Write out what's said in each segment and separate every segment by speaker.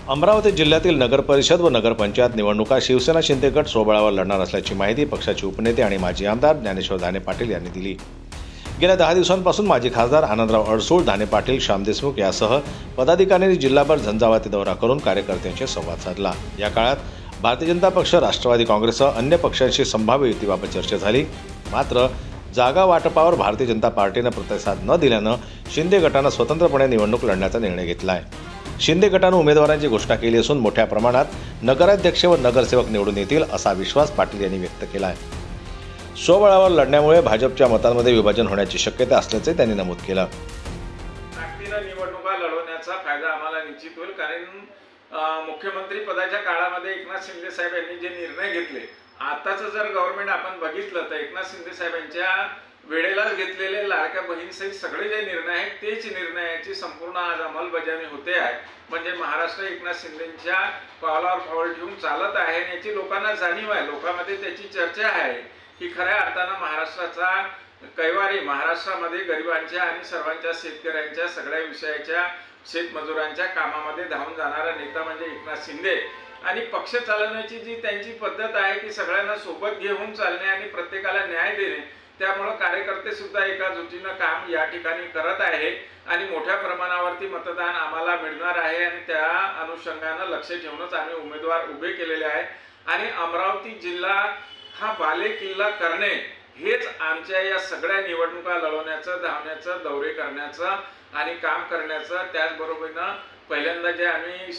Speaker 1: अमरावती जिल्ह्यातील नगरपरिषद व नगरपंचायत निवडणुका शिवसेना शिंदे गट स्वबळावर लढणार असल्याची माहिती पक्षाचे उपनेते आणि माजी आमदार ज्ञानेश्वर धाने पाटील यांनी दिली। गेल्या 10 दिवसांपासून माजी खासदार आनंदराव अडसूळ, धाने पाटील, श्याम देशमुख यासह पदाधिकाऱ्यांनी जिल्हाभर झंझावाती दौरा करून कार्यकर्त्यांशी संवाद साधला। या काळात भारतीय जनता पक्ष, राष्ट्रवादी काँग्रेससह अन्य पक्षांशी संभाव्य युतीबाबत चर्चा झाली। मात्र जागा वाटपावर भारतीय जनता पार्टीने प्रतिसाद न दिल्यानं शिंदे गटानं स्वतंत्रपणे निवडणूक लढण्याचा निर्णय घेतला आहे। शिंदे गटानं उमेदवारांची घोषणा केली असून मोठ्या प्रमाणात नगराध्यक्ष व नगरसेवक निवडून येतील असा विश्वास पाटील यांनी व्यक्त केला आहे। स्वबळावर लढण्यामुळे भाजपच्या मतांमध्ये विभाजन होण्याची शक्यता असल्याचे त्यांनी नमूद केलं।
Speaker 2: ताकदीने निवडणुका लढवण्याचा फायदा आम्हाला निश्चित होईल, कारण मुख्यमंत्री पदाच्या काळामध्ये एकनाथ शिंदे साहेब यांनी जे निर्णय घेतले, आताचं जर गव्हर्नमेंट आपण बघितलं तर एकनाथ शिंदे साहेबांच्या वेळेलाच घेतलेले लाडक्या बहीणसहित सगळे जे निर्णय आहेत तेच निर्णयाची संपूर्ण आज अंमलबजावणी होते आहे। म्हणजे महाराष्ट्र एकनाथ शिंदेंच्या पावलावर पाऊल ठेवून चालत आहे आणि याची लोकांना जाणीव आहे, लोकांमध्ये त्याची चर्चा आहे की खऱ्या अर्थानं महाराष्ट्राचा कैवारी, महाराष्ट्रामध्ये गरिबांच्या आणि सर्वांच्या शेतकऱ्यांच्या सगळ्या विषयाच्या शेतमजुरांच्या कामामध्ये धावून जाणारा नेता म्हणजे एकनाथ शिंदे। आणि पक्ष चालवण्याची जी त्यांची पद्धत आहे की सगळ्यांना सोबत घेऊन चालणे आणि प्रत्येकाला न्याय देणे, त्यामुळे कार्यकर्ते सुद्धा एका जुटीनं काम या ठिकाणी करत आहे आणि मोठ्या प्रमाणावरती मतदान आम्हाला मिळणार आहे आणि त्या अनुषंगानं लक्ष ठेवूनच आम्ही उमेदवार उभे केलेले आहे। आणि अमरावती जिल्हा हा बाले किल्ला करणे हेच आमच्या या सगळ्या निवडणुका लढवण्याचं, धावण्याचं, दौरे करण्याचं आणि काम करण्याचं, त्याचबरोबरीनं पहिल्यांदा जे आम्ही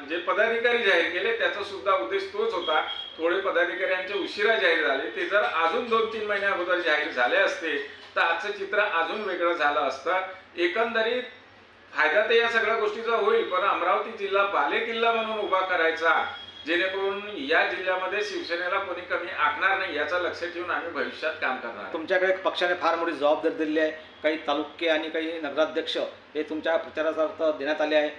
Speaker 2: जे पदाधिकारी जाहीर केले त्याचा सुद्धा उद्देश तोच होता। थोडे पदाधिकारी आमचे उशिरा जाहीर झाले, ते जर अजून 2-3 महिन्या अगोदर जाहीर झाले असते तर आजचं चित्र अजून वेगळं झालं असतं। एकंदरीत फायदा तर या सगळ्या गोष्टीचा होईल, पण अमरावती जिल्हा बाले किल्ला म्हणून उभा करायचा, जेणेकरून या जिल्ह्यामध्ये शिवसेनेला कोणी कमी आखणार नाही याचं लक्ष ठेवून आम्ही भविष्यात काम करणार।
Speaker 3: तुमच्याकडे पक्षाने फार मोठी जबाबदारी दिलेली आहे, काही तालुके आणि काही नगराध्यक्ष हे तुमच्या प्रचारार्थ देण्यात आले आहे।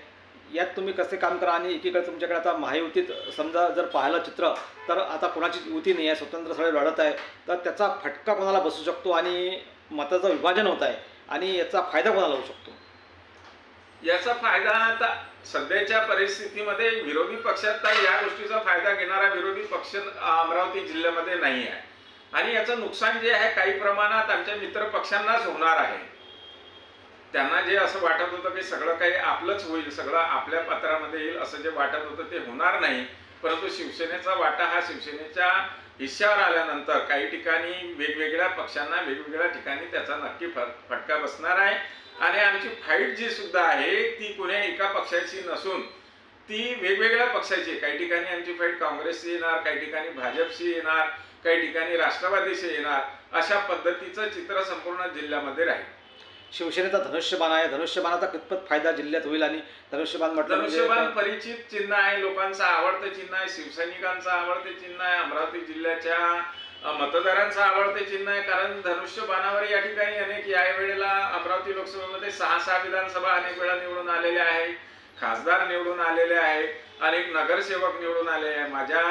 Speaker 3: यात तुम्ही कसे काम करा आणि एकीकडे तुमच्याकडे आता महायुतीत समजा जर पाहिलं चित्र तर आता कोणाची युती नाही आहे, स्वतंत्र सगळे लढत आहे, तर त्याचा फटका कोणाला बसू शकतो आणि मताचं विभाजन होत आहे आणि याचा फायदा कोणाला होऊ शकतो?
Speaker 2: याचा फायदा आता सध्याच्या परिस्थितीमध्ये विरोधी पक्षात तर या गोष्टीचा फायदा घेणारा विरोधी पक्ष अमरावती जिल्ह्यामध्ये नाही आहे आणि याचं नुकसान जे आहे काही प्रमाणात आमच्या मित्र पक्षांनाच होणार आहे। त्यांना जे असं वाटत होतं की सगळं काही आपलंच होईल, सगळं आपल्या पात्रामध्ये येईल असं जे वाटत होतं ते होणार नाही, परंतु शिवसेनेचा वाटा हा शिवसेनेच्या हिश्श्यावर आल्यानंतर काही ठिकाणी वेगवेगळ्या पक्षांना वेगवेगळ्या ठिकाणी त्याचा नक्की फटका बसणार आहे। आणि आमची फाईट जी सुद्धा आहे ती कुण्या एका पक्षाची नसून ती वेगवेगळ्या पक्षाची, काही ठिकाणी आमची फाईट काँग्रेसशी येणार, काही ठिकाणी भाजपशी येणार, काही ठिकाणी राष्ट्रवादीशी येणार, अशा पद्धतीचं चित्र संपूर्ण जिल्ह्यामध्ये राहील।
Speaker 3: शिवसेनेचा धनुष्यबाण आहे, धनुष्यबाणाचा कितपत फायदा जिल्ह्यात होईल? आणि धनुष्यबाण म्हटलं
Speaker 2: धनुष्यबाण परिचित चिन्ह आहे, लोकांचं आवडतं चिन्ह आहे, शिवसैनिकांचं आवडते चिन्ह आहे, अमरावती जिल्ह्याच्या मतदारांचं आवडते चिन्ह आहे, कारण धनुष्यबाणावर या ठिकाणी अनेक या वेळेला अमरावती लोकसभेमध्ये 6 विधानसभा अनेक वेळा निवडून आलेले आहे, खासदार निवडून आलेले आहे, अनेक नगरसेवक निवडून आले आहे। माझ्या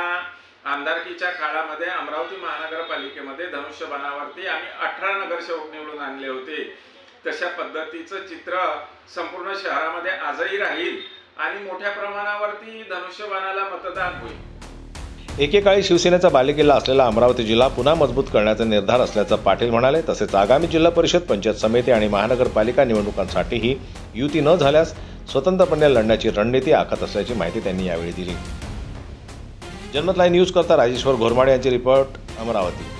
Speaker 2: आमदारकीच्या काळामध्ये अमरावती महानगरपालिकेमध्ये धनुष्यबाणावरती आम्ही 18 नगरसेवक निवडून आणले होते। तशा पद्धतीचं चित्र संपूर्ण शहरामध्ये आजही राहील आणि मोठ्या प्रमाणावरती धनुष्यबाणाला मतदान होईल।
Speaker 1: एकेकाळी शिवसेनेचा बालेकिल्ला असलेला अमरावती जिल्हा पुन्हा मजबूत करण्याचा निर्धार असल्याचं पाटील म्हणाले। तसेच आगामी जिल्हा परिषद, पंचायत समिती आणि महानगरपालिका निवडणुकांसाठीही युती न झाल्यास स्वतंत्रपणे लढण्याची रणनीती आखत असल्याची माहिती त्यांनी यावेळी दिली। जनमत लाईव्ह न्यूज करता राजेश्वर घोरमाडे यांची रिपोर्ट, अमरावती।